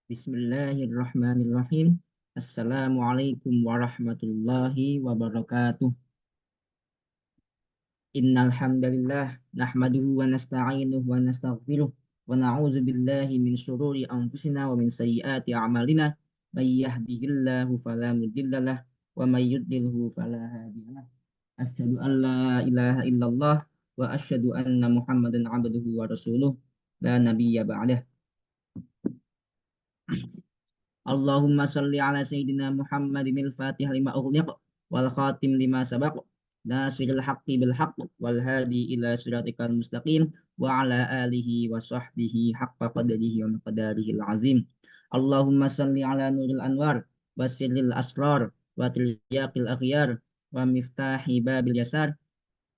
Bismillahirrahmanirrahim. Assalamualaikum warahmatullahi wabarakatuh. Innal hamdalillah nahmaduhu wa nasta'inuhu wa nastaghfiruh wa na'udzu billahi min syururi anfusina wa min sayyiati a'malina. May yahdihillahu fala mudhillalah wa may yudlilhu fala hadiyalah. Asyhadu an la ilaha illallah wa asyhadu anna Muhammadan 'abduhu wa rasuluh la nabiyya ba'dah. Allahumma salli ala sayyidina Muhammadin al-Fatih lima ughliq wal khatim lima sabaq nasiril haqqi bil haqq wal hadi ila siratikal mustaqim wa ala alihi wa sahbihi haqqa qadrihi wa miqdarihi al-azim. Allahumma salli ala nuril anwar wa sirril asrar wa tiryaqil akhyar wa miftahi babil yasar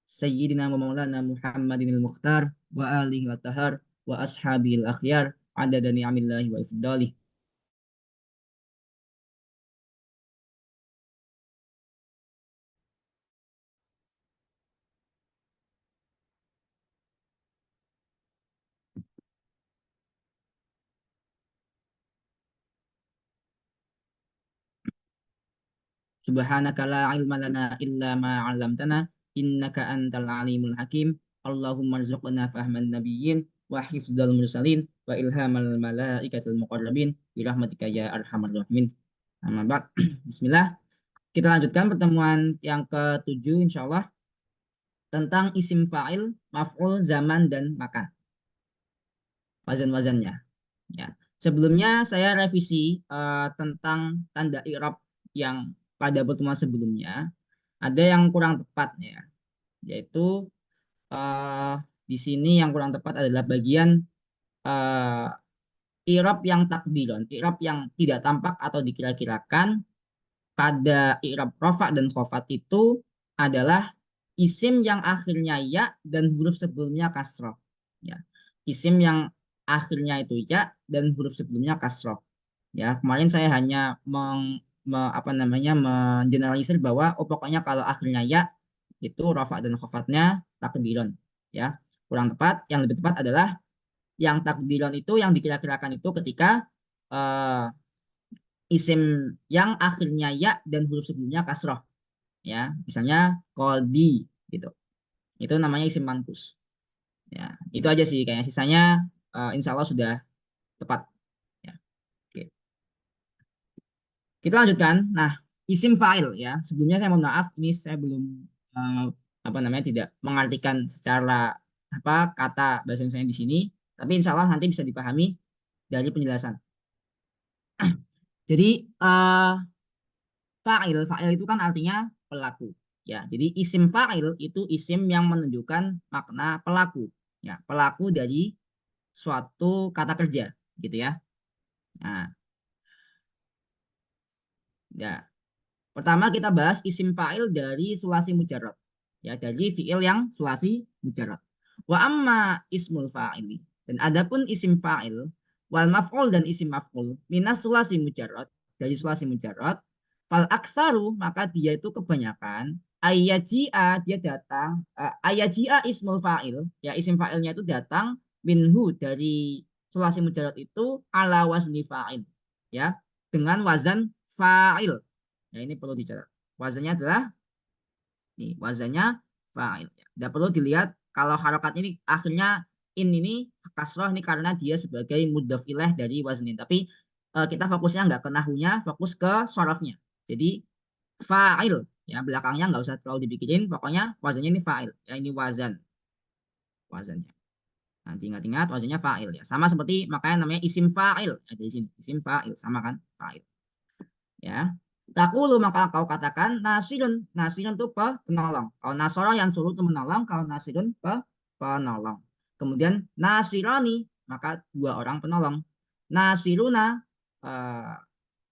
sayyidina wa maulana Muhammadin al-Mukhtar wa alihi wa tahar wa ashabil akhyar adada ni'amillahi wa ifdalih. Subhanaka la ilma lana illa ma 'allamtana innaka antal alimul hakim. Allahumma rzuqna fahman nabiyyin wa hifdzal mursalin wa ilhamal malaikatil muqarrabin bi rahmatika ya arhamar rahimin. Amma ba'd. Bismillah. Kita lanjutkan pertemuan yang ketujuh insyaallah tentang isim fa'il, maf'ul, zaman dan makan. Wazan-wazannya. Ya. Sebelumnya saya revisi tentang tanda i'rab yang pada pertemuan sebelumnya ada yang kurang tepat ya, yaitu eh, di sini yang kurang tepat adalah bagian eh, i'rab yang takdiron, i'rab yang tidak tampak atau dikira-kirakan pada i'rab rofa dan khofat itu adalah isim yang akhirnya ya dan huruf sebelumnya kasroh. Ya, isim yang akhirnya itu ya dan huruf sebelumnya kasroh. Ya, kemarin saya hanya apa namanya mengeneralisir bahwa oh pokoknya kalau akhirnya ya itu rafa dan khofatnya takdiron. Ya, kurang tepat. Yang lebih tepat adalah yang takdiron itu yang dikira-kirakan itu ketika eh, isim yang akhirnya ya dan huruf sebelumnya kasroh. Ya, misalnya koldi gitu. Itu namanya isim mankus. Ya, itu aja sih kayaknya. Sisanya insya Allah sudah tepat. Ya, oke. Kita lanjutkan. Nah, isim fa'il ya. Sebelumnya saya mohon maaf, ini saya belum eh, apa namanya tidak mengartikan secara apa kata bahasa Indonesia di sini, tapi insya Allah nanti bisa dipahami dari penjelasan. Jadi fa'il itu kan artinya pelaku. Ya, jadi isim fa'il itu isim yang menunjukkan makna pelaku. Ya, pelaku dari suatu kata kerja, gitu ya. Nah, ya. Pertama kita bahas isim fa'il dari sulasi mujarrad. Ya, dari fi'il yang sulasi mujarrad. Wa amma ismul fa'ili. Dan adapun isim fa'il wal maf'ul dan isim maf'ul minas sulasi mujarrad dari sulasi mujarrad fal aksaru maka dia itu kebanyakan ayaji'a dia datang ayaji'a ismul fa'il ya isim fa'ilnya itu datang minhu dari sulasi mujarrad itu ala wazni fa'il ya dengan wazan fa'il. Nah, ini perlu dicatat. Wazannya adalah nih, wazannya fa'il. Tidak perlu dilihat kalau harokat ini akhirnya ini kasroh ini karena dia sebagai mudhaf ilaih dari wazni. Tapi kita fokusnya nggak ke nahunya, fokus ke sorofnya. Jadi fa'il ya belakangnya nggak usah terlalu dipikirin. Pokoknya wazannya ini fa'il. Ya ini wazannya. Nanti ingat-ingat wazannya fa'il ya. Sama seperti makanya namanya isim fa'il. Ada di sini isim fa'il sama kan fa'il. Ya. Takulu maka kau katakan nasirun. Nasirun itu penolong. Kalau nasoro yang suruh itu menolong. Kalau nasirun penolong. Kemudian nasironi maka dua orang penolong. Nasiruna eh,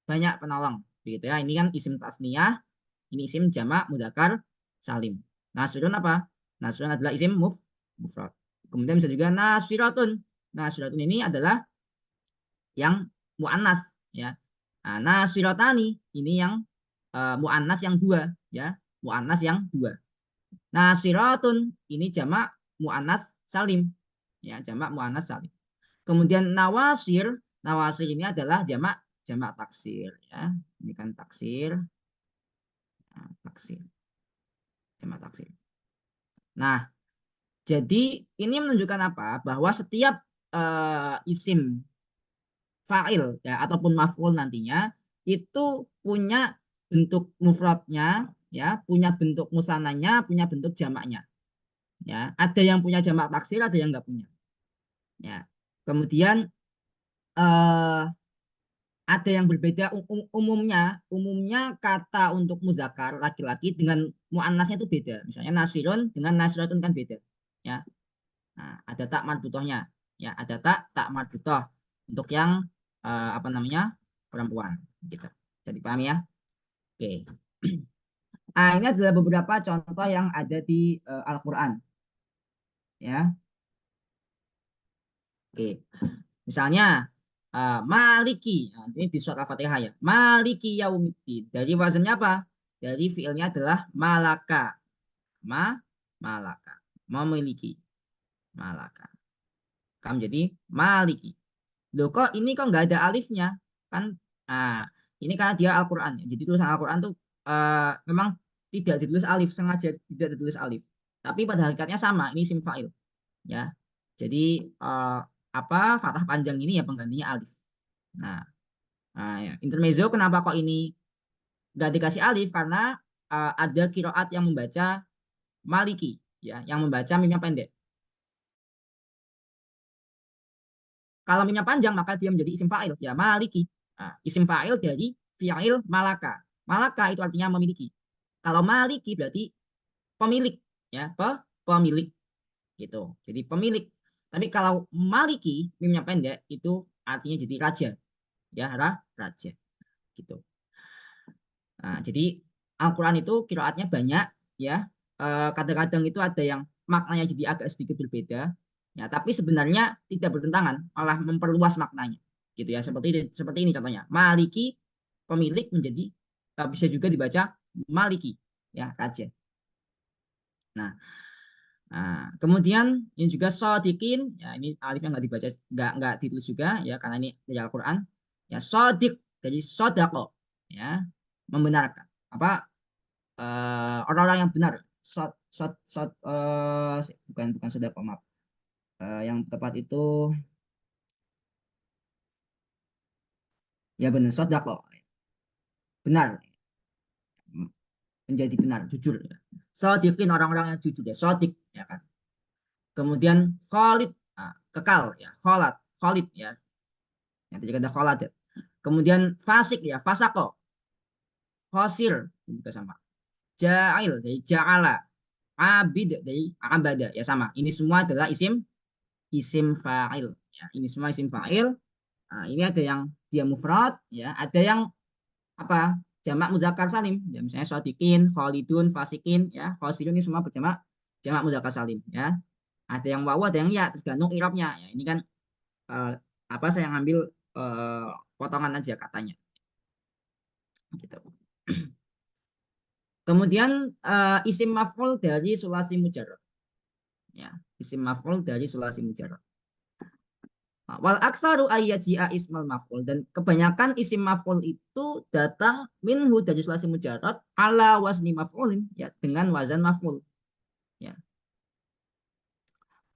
banyak penolong. Begitu ya. Ini kan isim tasniyah. Ini isim jamak mudzakkar salim. Nasirun apa? Nasirun adalah isim mufrad. Kemudian bisa juga nasiratun. Nasiratun ini adalah yang muannas ya. Nah, nasirotani ini yang muannas yang dua ya, muannas yang dua. Nasirotun ini jamak muannas salim ya, jamak muannas salim. Kemudian nawasir Nawasir ini adalah jamak jamak taksir ya. Ini kan taksir, nah, taksir, jamak taksir. Nah, jadi ini menunjukkan apa? Bahwa setiap isim fa'il ya ataupun maf'ul nantinya itu punya bentuk mufradnya ya, punya bentuk musananya, punya bentuk jamaknya ya. Ada yang punya jamak taksir, ada yang nggak punya ya. Kemudian eh, ada yang berbeda umumnya kata untuk muzakar laki-laki dengan muannasnya itu beda. Misalnya nasirun dengan nasiratun kan beda ya. Nah, ada tak marbutohnya ya, ada tak marbutoh untuk yang apa namanya perempuan gitu. Jadi paham ya? Oke. Nah, ini adalah beberapa contoh yang ada di Al-Qur'an ya. Oke. Misalnya Maliki. Nah, ini di surat Al-Fatihah ya. Maliki yaumiddin. Dari wazannya apa? Dari fiilnya adalah malaka. Ma malaka. Memiliki. Malaka. Kamu jadi maliki. Loh kok ini kok nggak ada alifnya? Kan ini karena dia Al-Qur'an ya. Jadi tulisan Al-Qur'an tuh memang tidak ditulis alif, sengaja tidak ditulis alif. Tapi pada hakikatnya sama, ini isim fa'il ya. Jadi apa fathah panjang ini ya penggantinya alif. Nah, ya. Intermezzo kenapa kok ini nggak dikasih alif? Karena ada kiroat yang membaca maliki ya, yang membaca mimnya pendek. Kalau mimnya panjang maka dia menjadi isim fa'il ya maliki. Nah, isim fa'il dari fi'il malaka. Malaka itu artinya memiliki. Kalau maliki berarti pemilik ya, pemilik gitu. Jadi pemilik. Tapi kalau maliki mimnya pendek itu artinya jadi raja ya, raja gitu. Nah, jadi Al-Quran itu kiraatnya banyak ya. Kadang-kadang itu ada yang maknanya jadi agak sedikit berbeda. Ya, tapi sebenarnya tidak bertentangan, malah memperluas maknanya. Gitu ya. Seperti ini contohnya. Maliki pemilik menjadi bisa juga dibaca Maliki ya, raja. Nah, kemudian ini juga sodikin, ya ini alifnya nggak dibaca, nggak ditulis juga ya karena ini dari Al-Quran. Ya sodik dari sodako ya, membenarkan apa orang-orang yang benar. Bukan bukan sodako maaf. Yang tepat itu ya benar sodako, benar, menjadi benar jujur ya. Sodikin orang-orang yang jujur ya sodik ya kan. Kemudian Khalid, kekal ya, Khalid ya, yang tadi kata Khalid ya. Kemudian fasik ya, fasako, khosir juga sama. Ja'il dari ja'ala, abid dari abada ya sama. Ini semua adalah isim isim fa'il ya. Ini semua isim fa'il. Nah, ini ada yang dia mufrad ya, ada yang apa? Jamak muzakkar salim. Ya, misalnya shodikin, khalidun, fasikin ya. Khosirun ini semua berjamak jamak muzakkar salim ya. Ada yang wawu, ada yang ya, tergantung irobnya ya. Ini kan eh, apa saya ngambil eh, potongan aja katanya gitu. Kemudian isim maf'ul dari sulasi mujarrad ya. Isim maf'ul dari sulasi mujarrad. Wal aksaru ayyaji'a ismal maf'ul, dan kebanyakan isim maf'ul itu datang minhu dari sulasi mujarrad ala wazni maf'ulin ya, dengan wazan maf'ul ya,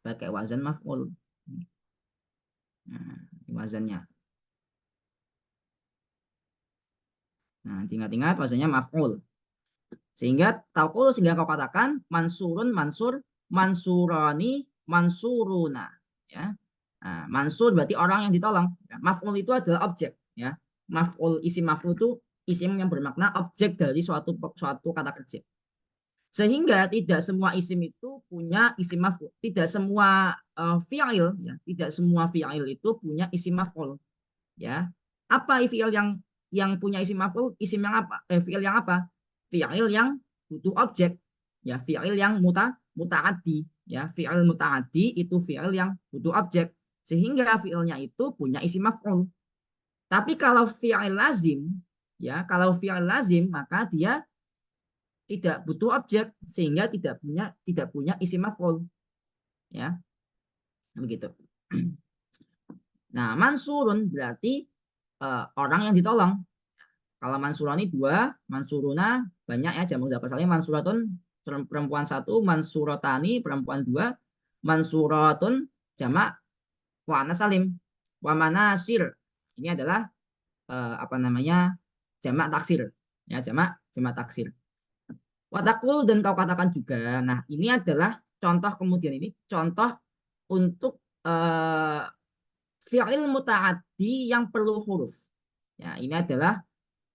pakai wazan maf'ul. Nah, wazannya. Nah, ingat-ingat wazannya maf'ul. Sehingga kau katakan mansurun mansur, mansurani mansuruna ya. Nah, mansur berarti orang yang ditolong. Ya, maf'ul itu adalah objek ya. Isim maf'ul itu isim yang bermakna objek dari suatu suatu kata kerja. Sehingga tidak semua isim itu punya isim maf'ul. Tidak semua fi'il ya, tidak semua fi'il itu punya isim maf'ul ya. Apa fi'il yang punya isim maf'ul? Isim yang apa? Fi'il yang apa? Fi'il yang butuh objek ya, fi'il yang muta'addi ya. Fi'il muta'addi itu fi'il yang butuh objek, sehingga fi'ilnya itu punya isim maf'ul. Tapi kalau fi'il lazim ya, kalau fi'il lazim maka dia tidak butuh objek, sehingga tidak punya isim maf'ul ya, begitu. Nah, mansurun berarti orang yang ditolong. Kalau mansurani dua, mansuruna banyak ya, jamak mudzakkar salim. Mansuratun perempuan satu, mansurotani perempuan dua, mansuratun jamak muannas salim. Wa manasir ini adalah apa namanya, jamak taksir, ya, jamak taksir. Watakul, dan kau katakan juga. Nah, ini adalah contoh, kemudian ini contoh untuk fi'il muta'addi yang perlu huruf. Ya, ini adalah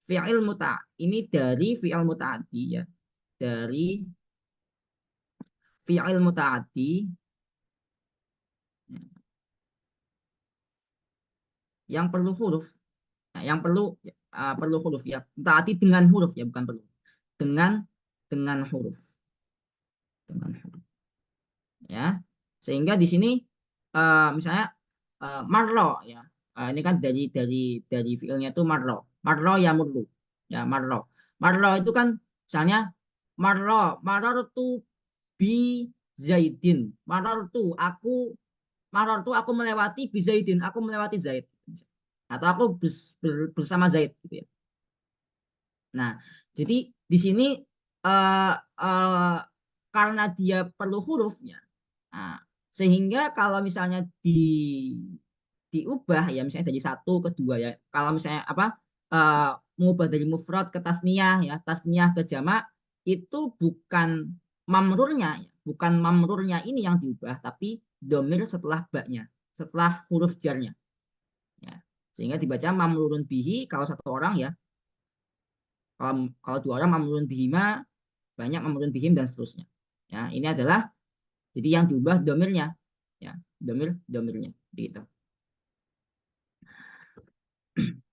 fi'il muta. Ini dari fi'il muta'addi ya. Dari fi'il muta'addi yang perlu huruf. Nah, yang perlu huruf ya. Muta'addi dengan huruf ya, bukan perlu. Dengan huruf. Dengan huruf. Ya. Sehingga di sini misalnya marro ya. Ini kan dari fiilnya itu marro. Marro ya murlu. Ya, marro. Marro itu kan misalnya marro tu bi zaidin. Maror tu aku melewati bi zaidin. Aku melewati Zaid. Atau aku bersama Zaid gitu ya. Nah, jadi di sini uh, uh, karena dia perlu hurufnya, nah, sehingga kalau misalnya diubah ya, misalnya dari satu ke dua ya, kalau misalnya apa, mengubah dari mufrad ke tasniyah ya, tasniyah ke jamak, itu bukan mamrurnya ini yang diubah, tapi domir setelah baknya, setelah huruf jarnya ya, sehingga dibaca mamrurun bihi kalau satu orang ya, kalau dua orang mamrurun bihima, banyak mamrurun bihim, dan seterusnya ya. Ini adalah jadi yang diubah domirnya ya, domirnya gitu.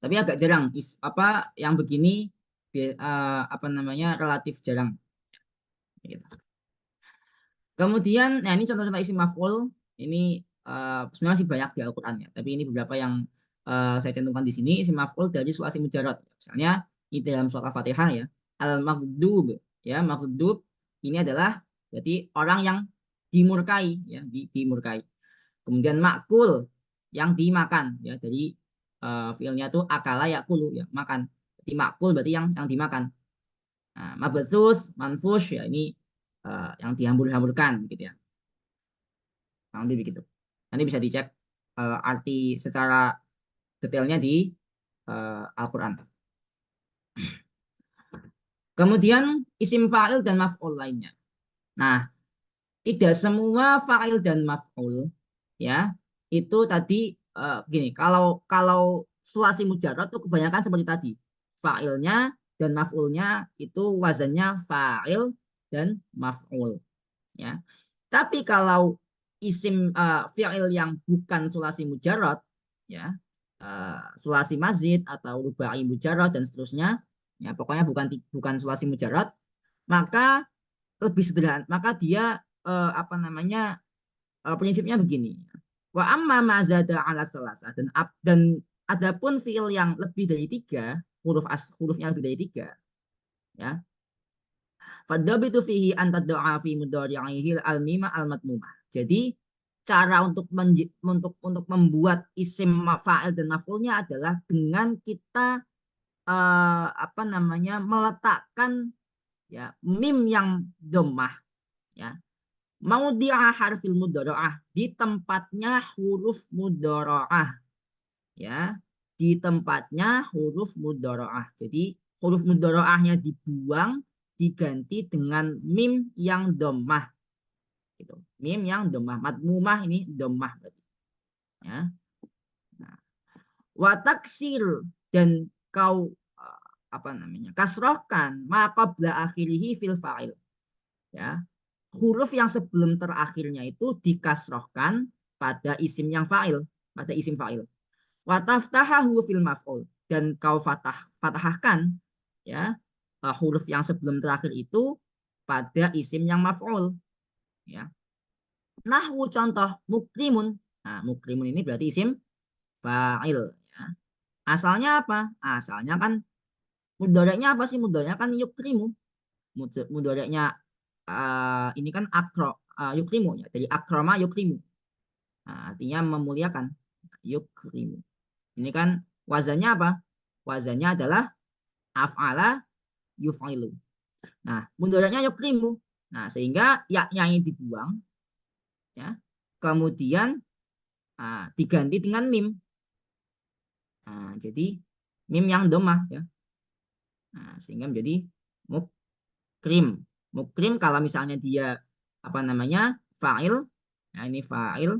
Tapi agak jarang apa yang begini, apa namanya, relatif jarang gitu. Kemudian, nah ini contoh-contoh isim maf'ul ini sebenarnya masih banyak di Al-Qur'an ya, tapi ini beberapa yang saya cantumkan di sini, isim maf'ul dari sulasi mujarrad. Misalnya di dalam surat Al-Fatihah ya, al-maghdub ya, maghdub ini adalah berarti orang yang dimurkai ya, dimurkai. Kemudian makul yang dimakan ya, dari fiilnya itu akala yakulu ya, makan. Jadi makul berarti yang dimakan. Nah, mabsus, manfush ya, ini yang dihambur-hamburkan gitu ya. Nanti begitu. Nanti bisa dicek arti secara detailnya di Al-Qur'an. Kemudian isim fa'il dan maf'ul lainnya. Nah, tidak semua fa'il dan maf'ul ya, itu tadi gini, kalau kalau sulasi mujarrad itu kebanyakan seperti tadi. Fa'ilnya dan maf'ulnya itu wazannya fa'il dan maf'ul ya. Tapi kalau isim fi'il yang bukan sulasi mujarrad ya, sulasi mazid atau rubai mujarrad dan seterusnya ya, pokoknya bukan sulasi mujarrad, maka lebih sederhana, maka dia apa namanya, prinsipnya begini. Wa amma mazada ala selasa, dan adapun fi'il yang lebih dari tiga, hurufnya lebih dari tiga ya, fadabitu fihi anta doa fi mudhari'ihi al-mima al-matmumah. Jadi cara untuk membuat isim fa'il dan maf'ulnya adalah dengan kita apa namanya, meletakkan ya mim yang dhammah ya, mau dia harfil mudhari'ah, di tempatnya huruf mudhari'ah ya, di tempatnya huruf mudhari'ah. Jadi huruf mudhari'ahnya dibuang, diganti dengan mim yang dhammah gitu. Mim yang dhammah, madmumah ini dhammah berarti ya. Nah, wa taksir, dan kau apa namanya, kasrohkan ma qabla akhirihi fil fa'il ya. Huruf yang sebelum terakhirnya itu dikasrohkan pada isim yang fa'il, pada isim fa'il. Wa taftahahu fil maf'ul, dan kau fatahahkan ya, huruf yang sebelum terakhir itu pada isim yang maf'ul ya. Nahwu contoh mukrimun. Nah, mukrimun ini berarti isim fa'il ya. Asalnya apa? Asalnya kan mudhari'nya apa sih? Mudhari'nya kan yukrimu. Mudhari'nya ini kan yukrimu ya. Dari akrama yukrimu. Nah, artinya memuliakan. yukrimu. Ini kan wazannya apa? Wazannya adalah af'ala yuf'ilu. Nah, mudhari'nya yukrimu. Nah, sehingga ya-nya ini dibuang ya. Kemudian diganti dengan mim. Nah, jadi mim yang domah ya. Nah, sehingga menjadi mukrim. Mukrim kalau misalnya dia apa namanya? Fa'il. Nah, ini fa'il.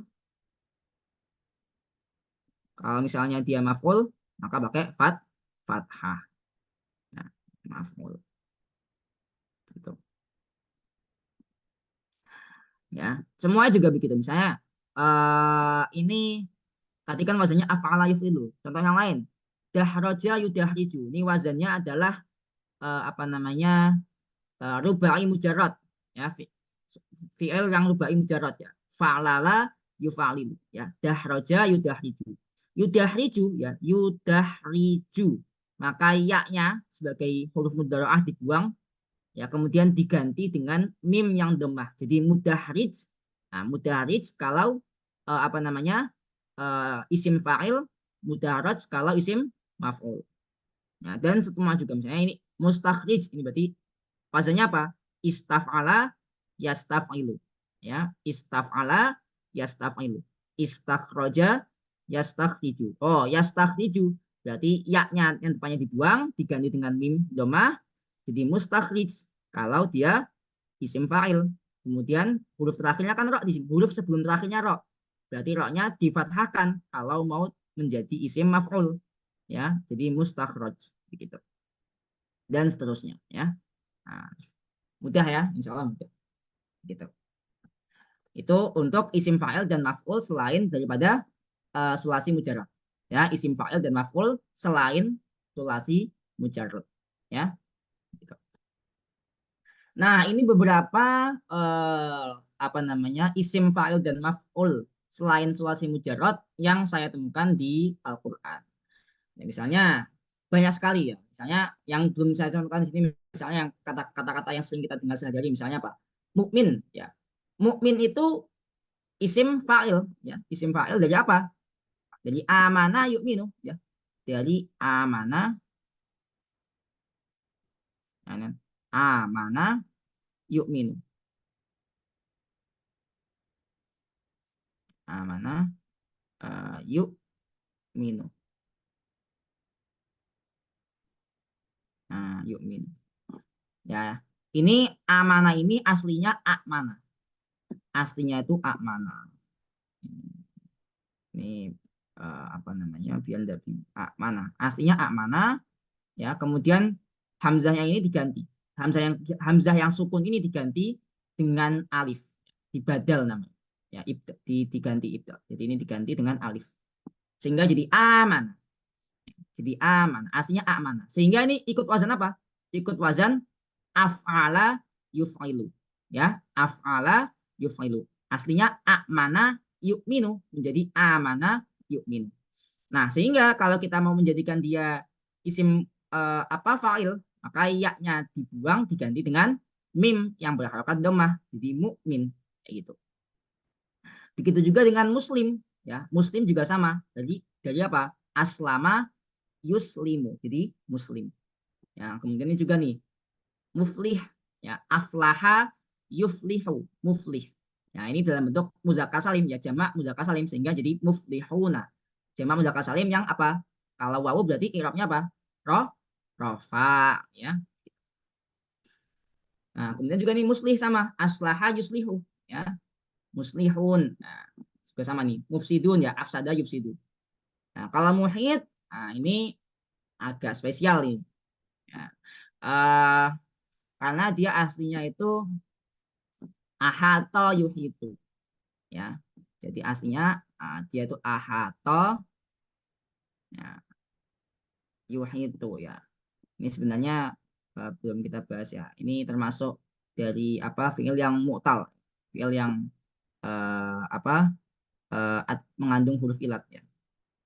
Kalau misalnya dia maf'ul, maka pakai fathah. Nah, maf'ul gitu. Ya, semua juga begitu. Misalnya ini tadi kan wazannya af'ala yuf'ilu. Contoh yang lain. Dahraja yudahriju. Ini wazannya adalah apa namanya? Rubai mujarrad. Ya, fi'il yang rubai mujarrad ya. Fa'lala yufa'lilu ya. Dahraja yudahriju. Yudahriju ya, yudahriju. Maka ya-nya sebagai huruf mudhara'ah dibuang ya, kemudian diganti dengan mim yang domah. Jadi mudahrij. Nah, mudahrij kalau apa namanya? Isim fa'il, mudahraj kalau isim maf'ul. Nah, dan setelah juga misalnya ini mustakhrij, ini berarti wazannya apa? Istaf'ala yastaf'ilu. Ya, istaf'ala yastaf'ilu. Istakhraja yastakhriju. Oh, yastakhriju berarti ya-nya yang depannya dibuang diganti dengan mim domah jadi mustakhrij kalau dia isim fa'il. Kemudian huruf terakhirnya kan ro di sini. Huruf sebelum terakhirnya ro. Berarti ro-nya difathahkan kalau mau menjadi isim maf'ul. Ya, jadi mustakhraj begitu. Dan seterusnya ya. Nah, mudah ya, insya Allah mudah. Gitu. Itu untuk isim fa'il dan maf'ul selain daripada sulasi mujarrad. Ya, isim fa'il dan maf'ul selain sulasi mujarrad. Ya. Gitu. Nah, ini beberapa apa namanya isim fa'il dan maf'ul selain sulasi mujarrad yang saya temukan di Al-Qur'an. Ya, misalnya banyak sekali ya. Misalnya yang belum saya contohkan di sini misalnya yang kata-kata yang sering kita dengar sehari-hari misalnya apa? Mukmin ya. Mukmin itu isim fa'il ya. Isim fa'il dari apa? Dari amana yu'minu ya. Dari amana ya, kan? Amana yu'minu. Amana yu'minu. Nah, yu'minu. Ya, ini amanah ini aslinya akmana. Aslinya itu akmana. Ini apa namanya? Biar dari akmana. Aslinya akmana. Ya, kemudian hamzahnya ini diganti. Hamzah yang sukun ini diganti dengan alif. Dibadal namanya. Ya, diganti ibdal. Jadi ini diganti dengan alif. Sehingga jadi aman. Jadi aman. Aslinya amanah. Sehingga ini ikut wazan apa? Ikut wazan af'ala yuf'ilu. Ya, af'ala yuf'ilu. Aslinya amana yu'minu menjadi amana yu'minu. Nah, sehingga kalau kita mau menjadikan dia isim apa fa'il, maka ya-nya dibuang diganti dengan mim yang berharokat dhammah jadi mukmin kayak gitu. Begitu juga dengan muslim ya. Muslim juga sama. Jadi dari apa? Aslama yuslimu. Jadi muslim. Ya, kemudian ini juga nih muflih ya, aflaha yuflihu, muflih. Nah, ini dalam bentuk muzakkar salim ya, jamak muzakkar salim sehingga jadi muflihuna. Jamak muzakkar salim yang apa? Kalau wawu berarti i'rabnya apa? Roh, rofa ya. Nah, kemudian juga nih muslih sama aslaha yuslihu ya, muslihun. Nah, juga sama nih, mufsidun ya, afsada yufsidu. Nah, kalau muhid, nah ini agak spesial nih. Ya. Uh, karena dia aslinya itu ahato yuhitu ya. Jadi aslinya dia itu ahato ya, yuhitu ya. Ini sebenarnya belum kita bahas ya. Ini termasuk dari apa fiil yang mu'tal, fiil yang apa mengandung huruf ilat ya.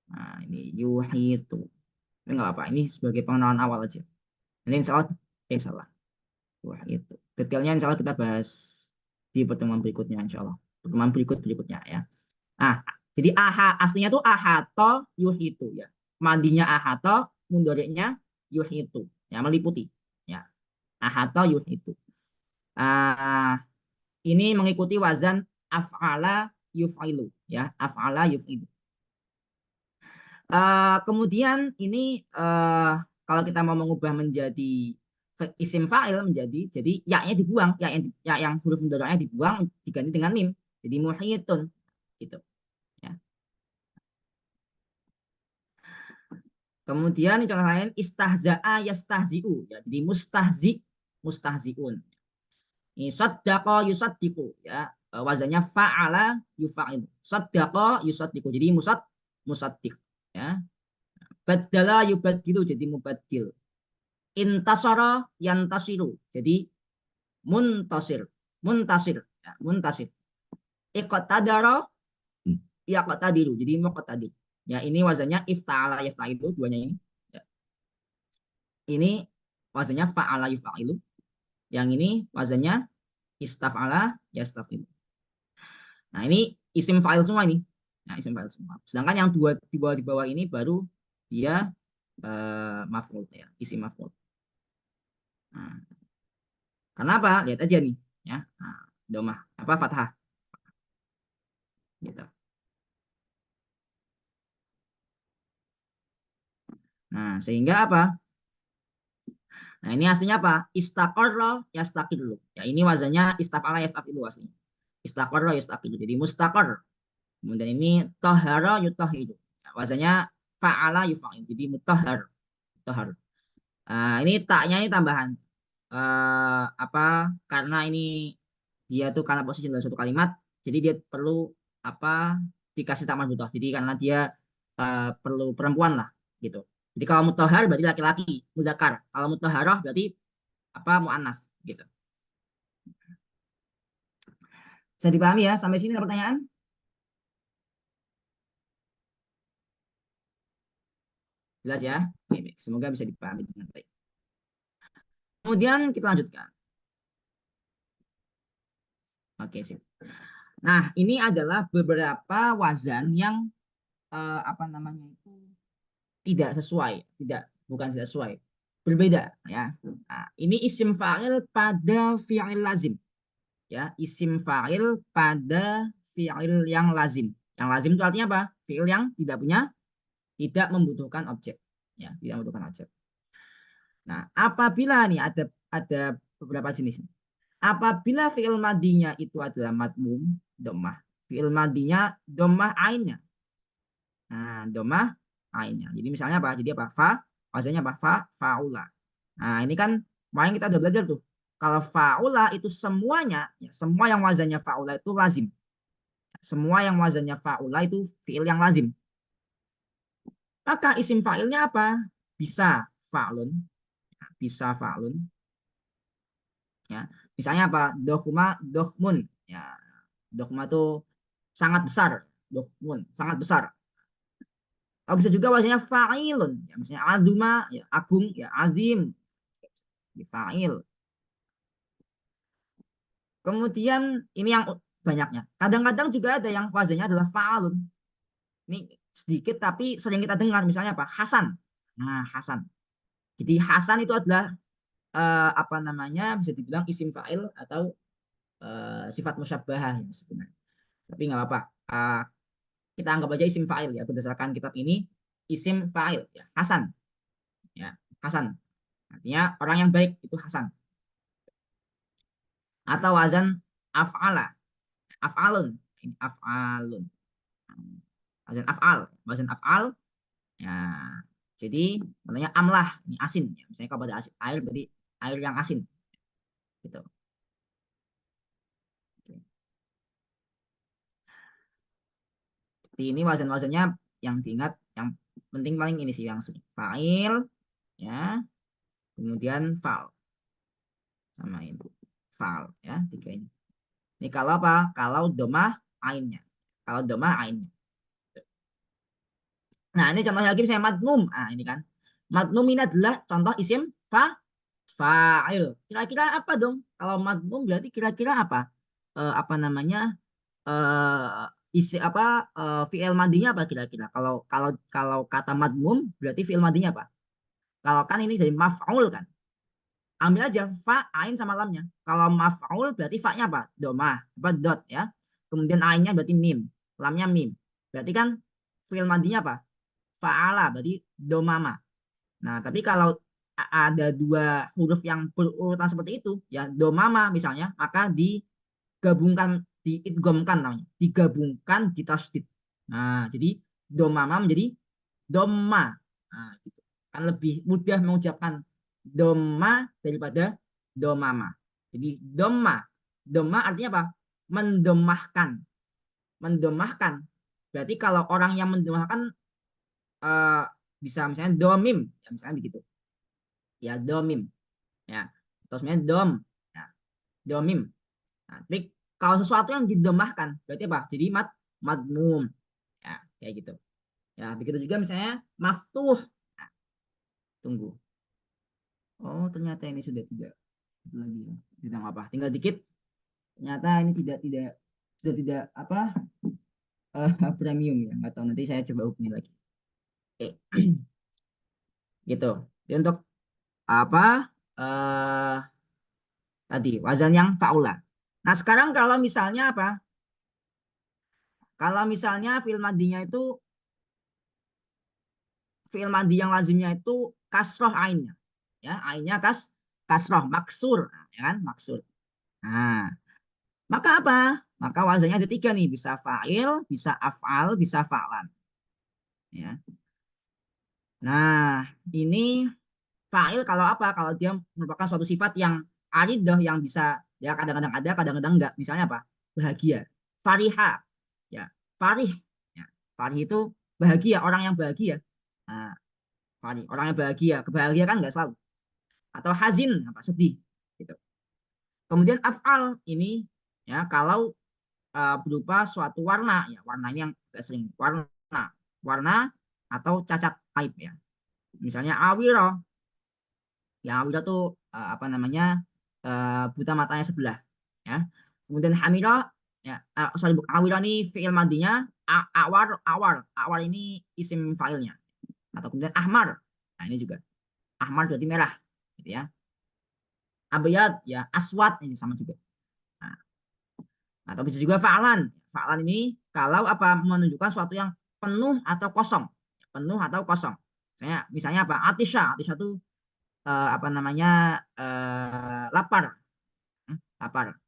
Nah, ini yuhitu. Ini enggak apa, ini sebagai pengenalan awal aja. Ini insya Allah, salah. Yuhitu. Detailnya insya Allah kita bahas di pertemuan berikutnya insya Allah. Pertemuan berikutnya ya. Nah, Jadi aslinya tuh ahato yuhitu ya. Madinya ahato, mudhari'nya yuhitu. Ya, meliputi. Ya, ahato yuhitu. Ah, ini mengikuti wazan af'ala yuf'ilu ya, af'ala yuf'ilu. Kemudian ini kalau kita mau mengubah menjadi isim fa'il menjadi jadi ya-nya dibuang, ya yang huruf mudhari'nya dibuang diganti dengan mim. Jadi muhitun gitu ya. Kemudian contoh lain istahza'a yastahzi'u ya. Jadi mustahzi'un. Ini saddaqa yusaddiqu ya. Wazannya fa'ala yufa'il. Saddaqa yusaddiqu. Jadi musaddiq ya. Badala yubaddilu jadi mubaddil. Intasara yantasiru. Jadi muntasir. Muntasir ya, muntasir. Iqtadara yaqtadiru. Jadi muqtadir. Ya, ini wazannya ifta'ala yafta'ilu duanya ini. Ya. Ini wazannya fa'ala yufa'ilu. Yang ini wazannya istaf'ala yastafilu. Nah, ini isim fa'il semua ini. Nah, isim fa'il semua. Sedangkan yang dua di bawah ini baru dia maf'ul ya, isim maf'ul. Nah, kenapa? Lihat aja nih, ya. Nah, domah apa fathah gitu. Nah, sehingga apa? Nah, ini aslinya apa? Istaqarra yastaqillu. Ya, ini wazannya istaf'ala yastafilu aslinya. Istaqarra yastaqilu. Jadi mustaqar. Kemudian ini tahara yutahidu. Ya, wazannya fa'ala yufa'il. Jadi mutahhar. Mutahhar. Ini taknya ini tambahan. Apa? Karena ini dia tuh karena posisi dalam suatu kalimat, jadi dia perlu apa? Dikasih tak marbutoh. Jadi karena dia perlu perempuan lah, gitu. Jadi kalau mutahhar berarti laki-laki, mudzakkar. Kalau mutahharah berarti apa? Muannas, gitu. Bisa dipahami ya? Sampai sini ada pertanyaan? Jelas ya? Oke, semoga bisa dipahami dengan baik. Kemudian kita lanjutkan. Oke, sip. Nah, ini adalah beberapa wazan yang apa namanya itu tidak sesuai, bukan tidak sesuai, berbeda ya. Nah, ini isim fa'il pada fi'il lazim ya, isim fa'il pada fi'il yang lazim. Yang lazim itu artinya apa? Fi'il yang tidak membutuhkan objek ya, tidak membutuhkan objek. Nah, apabila nih ada beberapa jenis. Apabila fi'il madinya itu adalah madmum, dhammah. Fi'il madinya dhammah ainnya. Nah, domah ainnya. Jadi misalnya apa? Jadi apa? Wazannya apa? Faula. Nah, ini kan kemarin kita udah belajar tuh. Kalau faula itu semuanya, ya, semua yang wazannya faula itu lazim. Semua yang wazannya faula itu fiil yang lazim. Maka isim fa'ilnya apa? Bisa fa'lun, bisa fa'lun. Ya, misalnya apa? Dohma, dohmun. Ya, dohma itu sangat besar. Dohmun, sangat besar. Atau bisa juga wazannya fa'ilun. Ya, misalnya azuma, ya, agung, ya, azim. Ya, fa'il. Kemudian ini yang banyaknya. Kadang-kadang juga ada yang wazannya adalah fa'alun. Ini sedikit tapi sering kita dengar. Misalnya apa? Hasan. Nah, Hasan. Jadi Hasan itu adalah apa namanya? Bisa dibilang isim fa'il atau sifat musyabbahah ya, sebenarnya. Tapi nggak apa-apa. Kita anggap aja isim fa'il ya. Berdasarkan kitab ini isim fa'il ya. Hasan. Ya, Hasan. Artinya orang yang baik itu Hasan. Atau wazan af'ala, af'alun. Ini af'alun. Wazan af'al. Ya, jadi namanya amlah, ini asin. Ya, misalnya kalau pada asin, air berarti air yang asin. Gitu. Jadi ini wazan-wazannya yang diingat, yang penting paling ini sih yang sering. Fa'il, ya, kemudian fa'al. Sama ini. Fa'al, ya, tiga ini. Ini kalau apa? Kalau domah ainnya. Kalau domah ainnya. Nah, ini contoh lagi misalnya madmum. Ah, ini kan. Madmum ini adalah contoh isim fa'il. Kira-kira apa dong? Kalau madmum berarti kira-kira apa? Apa namanya? isi apa fi'il madinya apa kira-kira? Kalau kata madmum berarti fi'il madinya apa? Kalau kan ini dari maf'ul kan. Ambil aja fa, ain sama lamnya. Kalau maf'ul berarti fa-nya apa? Domah, apa dot ya. Kemudian ainnya berarti mim, lamnya mim. Berarti kan fi'il madinya apa? Fa'ala berarti domama. Nah, tapi kalau ada dua huruf yang berurutan seperti itu, ya domama misalnya, maka digabungkan, diidghamkan namanya, digabungkan di tasdid. Nah, jadi domama menjadi doma. Nah, gitu. Kan lebih mudah mengucapkan doma daripada domama. Jadi doma, doma artinya apa? Mendomahkan, mendomahkan. Berarti kalau orang yang mendomahkan eh, bisa misalnya domim, ya misalnya begitu. Ya domim, ya. Terus misalnya dom, ya, domim. Nah, tapi kalau sesuatu yang didomahkan, berarti apa? Jadi madmum, ya kayak gitu. Ya begitu juga misalnya maftuh. Nah, tunggu. Oh ternyata ini sudah tidak lagi ya. Tidak apa, tinggal dikit. Ternyata ini tidak sudah tidak apa premium ya. Nggak tahu nanti saya coba hubungi lagi. Oke, gitu. Jadi untuk apa tadi wazan yang faula. Nah sekarang kalau misalnya apa? Kalau misalnya fi'il madinya itu fi'il madi yang lazimnya itu kasroh ainnya, ya ainnya kasroh maksur, ya kan maksur. Nah maka apa? Maka wazannya ada tiga nih, bisa fa'il, bisa af'al, bisa fa'lan. Ya. Nah ini fa'il kalau apa? Kalau dia merupakan suatu sifat yang aridah yang bisa ya kadang-kadang ada, kadang-kadang enggak. Misalnya apa? Bahagia. Fariha. Ya, farih. Ya, farih itu bahagia, orang yang bahagia. Nah, farih, orang yang bahagia. Kebahagiaan kan enggak selalu. Atau hazin, apa sedih. Gitu. Kemudian af'al ini ya kalau berupa suatu warna, ya warna ini yang sering warna, warna atau cacat aib ya. Misalnya awiro, yang Awira tuh apa namanya buta matanya sebelah ya. Kemudian Hamira ya sorry Awira ini fi'il madinya awar awar awar ini isim fa'ilnya atau kemudian Ahmar. Nah ini juga Ahmar berarti merah gitu ya. Abyad ya aswad ini sama juga. Nah, atau bisa juga fa'lan. Fa'lan ini kalau apa menunjukkan suatu yang penuh atau kosong. Penuh atau kosong. Misalnya apa? Atisha. Atisha itu apa namanya lapar. Lapar.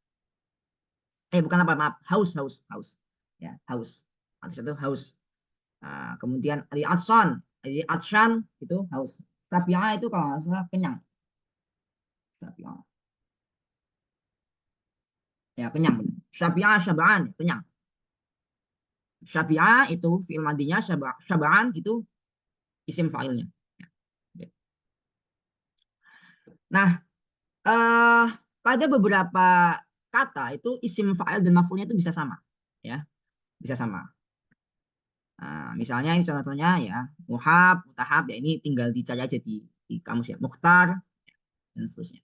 Bukan lapar, maaf, haus, haus, haus. Ya, haus. Atisha itu haus. Kemudian di atsan, di atshan itu haus. Tabi'ah itu kalau nggak salah kenyang. Tabi'ah. Ya, kenyang. Syabi'ah, syaba'an, kenyang. Syabi'ah itu fi'il madinya, syaba'an itu isim fa'ilnya. Ya. Nah, eh, pada beberapa kata itu isim fa'il dan maf'ulnya itu bisa sama. Ya, bisa sama. Nah, misalnya ini contohnya ya, muhab, mutahab ya ini tinggal dicari aja di kamus ya, mukhtar dan seterusnya.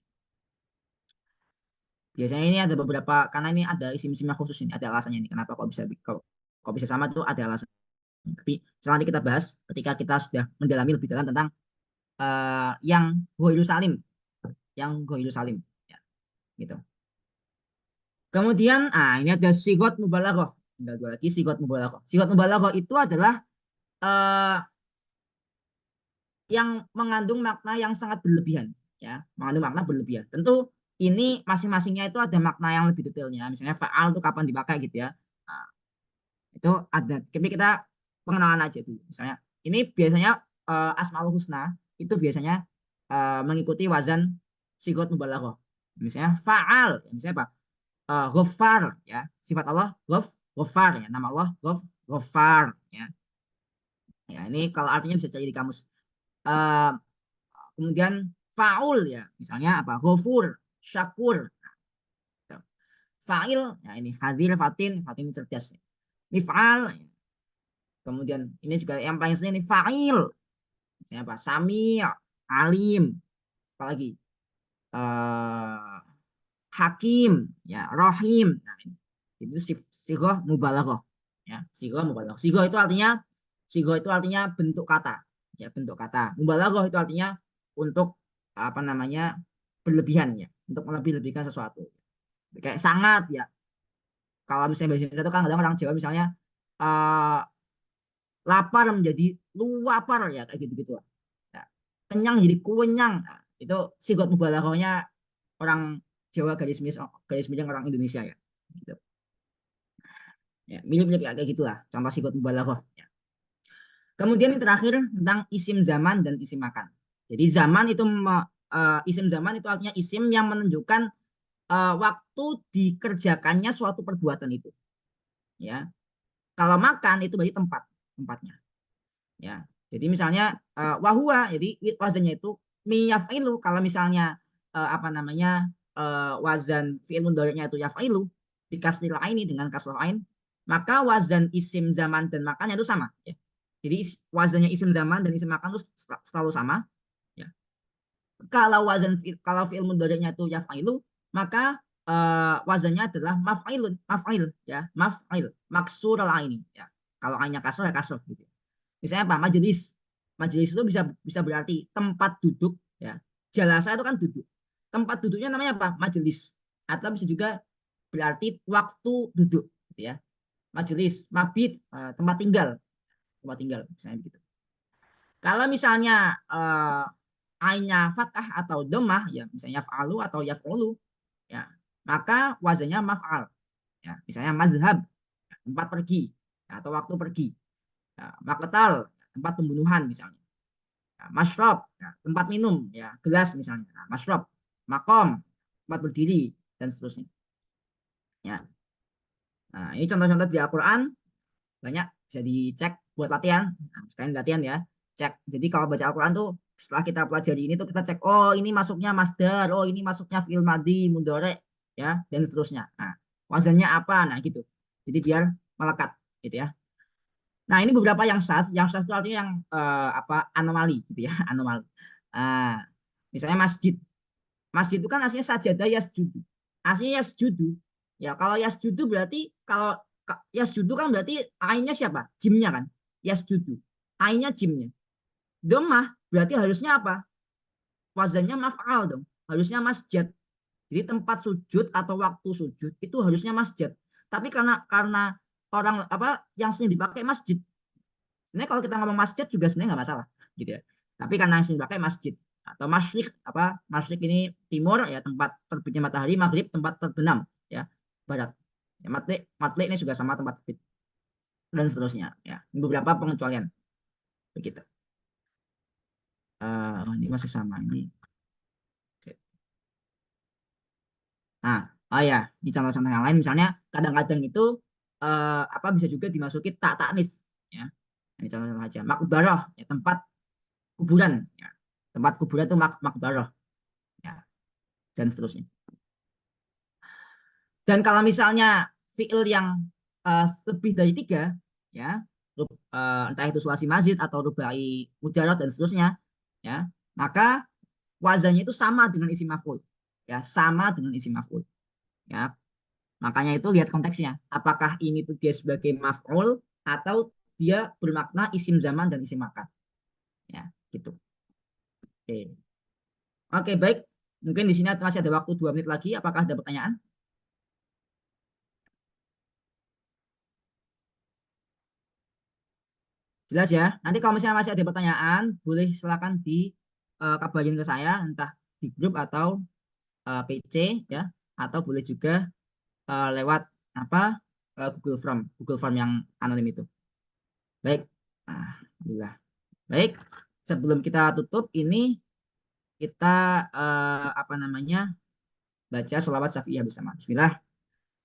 Biasanya ini ada beberapa karena ini ada isim-isimnya khusus ini, ada alasannya ini kenapa kok bisa sama itu ada alasan. Tapi setelah nanti kita bahas ketika kita sudah mendalami lebih dalam tentang yang ghoiru salim, ya, gitu. Kemudian, ini ada sigot mubalaghah. Tinggal dua lagi sigot mubalaghah. Sigot mubalaghah itu adalah uh, yang mengandung makna yang sangat berlebihan, ya, mengandung makna berlebihan. Tentu ini masing-masingnya itu ada makna yang lebih detailnya. Misalnya faal itu kapan dipakai gitu ya. Nah, itu ada. Tapi kita pengenalan aja dulu. Misalnya ini biasanya asmaul husna itu biasanya mengikuti wazan sigot mubalaghah. Misalnya faal, misalnya apa? Ghaffar ya. Sifat Allah ghaffar ya. Nama Allah ghaffar ya. Ya, ini kalau artinya bisa cari di kamus. Eh, Kemudian faul ya, misalnya apa? Ghafur, syakur. Nah, fa'il, ya ini hadir, fatin cerdas. Mif'al, ya. Kemudian ini juga yang paling sering ini fa'il. Ya, apa? Sami, alim, apalagi hakim, ya, rohim. Nah, ini itu sighah mubalaghah, ya. Sigo mubalaghah. Sigo itu artinya bentuk kata. Ya, bentuk kata. Mubalaghah itu artinya untuk apa namanya? Berlebihan ya, untuk melebih-lebihkan sesuatu. Kayak sangat ya. Kalau misalnya bahasa Indonesia itu kan kadang orang Jawa misalnya eh, lapar menjadi luapar ya kayak gitu-gitu. Ya. Kenyang jadi kunyang. Nah, itu sigot mubalaghahnya orang Jawa garis miring orang Indonesia ya. Gitu. Ya, mirip-mirip ya, kayak gitulah. Contoh sigot mubalaghah. Ya. Kemudian yang terakhir tentang isim zaman dan isim makan. Jadi zaman itu isim zaman itu artinya isim yang menunjukkan waktu dikerjakannya suatu perbuatan itu. Ya, kalau makan itu berarti tempatnya. Ya, jadi misalnya wahua, jadi wazannya itu miyaf'ilu. Kalau misalnya apa namanya wazan fi'il mudhari'nya itu yaf'ilu dikasril aini dengan kasrah ain, maka wazan isim zaman dan makannya itu sama. Ya. Jadi wazannya isim zaman dan isim makan itu selalu sama. Ya. Kalau fi'il mudhari'nya itu yaf'ilu, maka wazannya adalah maf'il ya, maf'il maksur al aini ya. Kalau ainnya kasrah ya kasrah gitu. Misalnya apa? Majelis. Majelis itu bisa bisa berarti tempat duduk ya. Jalasa itu kan duduk. Tempat duduknya namanya apa? Majelis. Atau bisa juga berarti waktu duduk gitu ya. Majelis, mabit, tempat tinggal, misalnya begitu. Kalau misalnya ainnya fathah atau domah ya, misalnya yaf'alu atau yaf'ulu ya, maka wazannya maf'al ya. Misalnya mazhab, ya, tempat pergi ya, atau waktu pergi. Ya, maqtal, tempat pembunuhan misalnya. Ya, masyrab, ya, tempat minum ya, gelas misalnya. Nah, masyrab, makom, tempat berdiri dan seterusnya. Ya. Nah, ini contoh-contoh di Al-Qur'an banyak, bisa dicek buat latihan. Nah, sekalian latihan ya. Cek. Jadi kalau baca Al-Qur'an tuh setelah kita pelajari ini tuh kita cek, oh ini masuknya masdar, oh ini masuknya fi'il madhi, mudhari ya, dan seterusnya. Nah, wazannya apa? Nah, gitu. Jadi biar melekat gitu ya. Nah, ini beberapa yang sas itu artinya yang apa anomali gitu ya, anomali. Ah, misalnya masjid. Masjid itu kan aslinya sajadah yasjudu. Aslinya yasjudu. Ya, kalau yasjudu berarti kalau yasjudu kan berarti ainnya siapa? Jimnya kan. Yasjudu. Ainnya jimnya. Domah berarti harusnya apa? Wazannya maf'al dong. Harusnya masjid. Jadi tempat sujud atau waktu sujud itu harusnya masjid. Tapi karena orang apa yang sering dipakai masjid. Sebenarnya kalau kita ngomong masjid juga sebenarnya nggak masalah, gitu ya. Tapi karena yang sering dipakai masjid atau masyrik, apa masyrik ini timur ya, tempat terbitnya matahari, maghrib tempat terbenam ya, barat. Ya, matlik ini juga sama tempat terbit dan seterusnya ya. Beberapa pengecualian begitu. Ini masih sama ini. Nah, oh ya, di contoh-contoh yang lain misalnya kadang-kadang itu apa bisa juga dimasuki tak taknis ya. Ini contoh-contoh aja. Makbarah ya, tempat kuburan ya. Tempat kuburan itu makbarah ya, dan seterusnya. Dan kalau misalnya fiil yang lebih dari tiga, ya, entah itu sulasi mazid atau rubai mujarad dan seterusnya, ya, maka wazannya itu sama dengan isi maf'ul, ya, sama dengan isi maf'ul, ya. Makanya itu lihat konteksnya, apakah ini tuh dia sebagai maf'ul atau dia bermakna isim zaman dan isim makan, ya, gitu. Oke, oke baik. Mungkin di sini masih ada waktu 2 menit lagi. Apakah ada pertanyaan? Jelas ya. Nanti kalau misalnya masih ada pertanyaan, boleh silakan di kabarin ke saya, entah di grup atau PC ya, atau boleh juga lewat apa Google Form yang anonim itu. Baik. Alhamdulillah. Baik. Sebelum kita tutup ini kita apa namanya baca sholawat syafi'iyah bersama. Bismillah.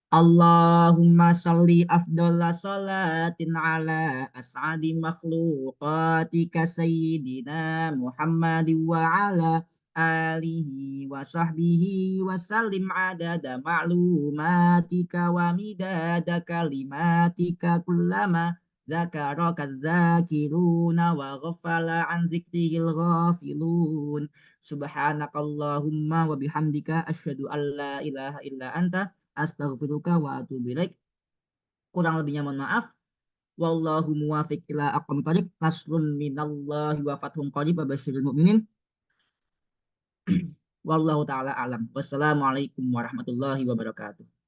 Allahumma salli afdalla salatin ala as'adi makhluqatika sayyidina Muhammad wa ala alihi wa sahbihi wa sallim adada ma'lumatika wa midada kalimatika kullama zakaraka zakiruna wa ghafala an zikrihil ghafilun subhanakallahumma wa bihamdika asyhadu an la ilaha illa anta astaghfiruka wa atubu ilaik. Kurang lebihnya mohon maaf. Wallahu muwafiq ila aqwamit thoriq. Nasrun minallahi wa fathun qarib wa basyiril mu'minin. Wallahu taala alam. Wassalamualaikum warahmatullahi wabarakatuh.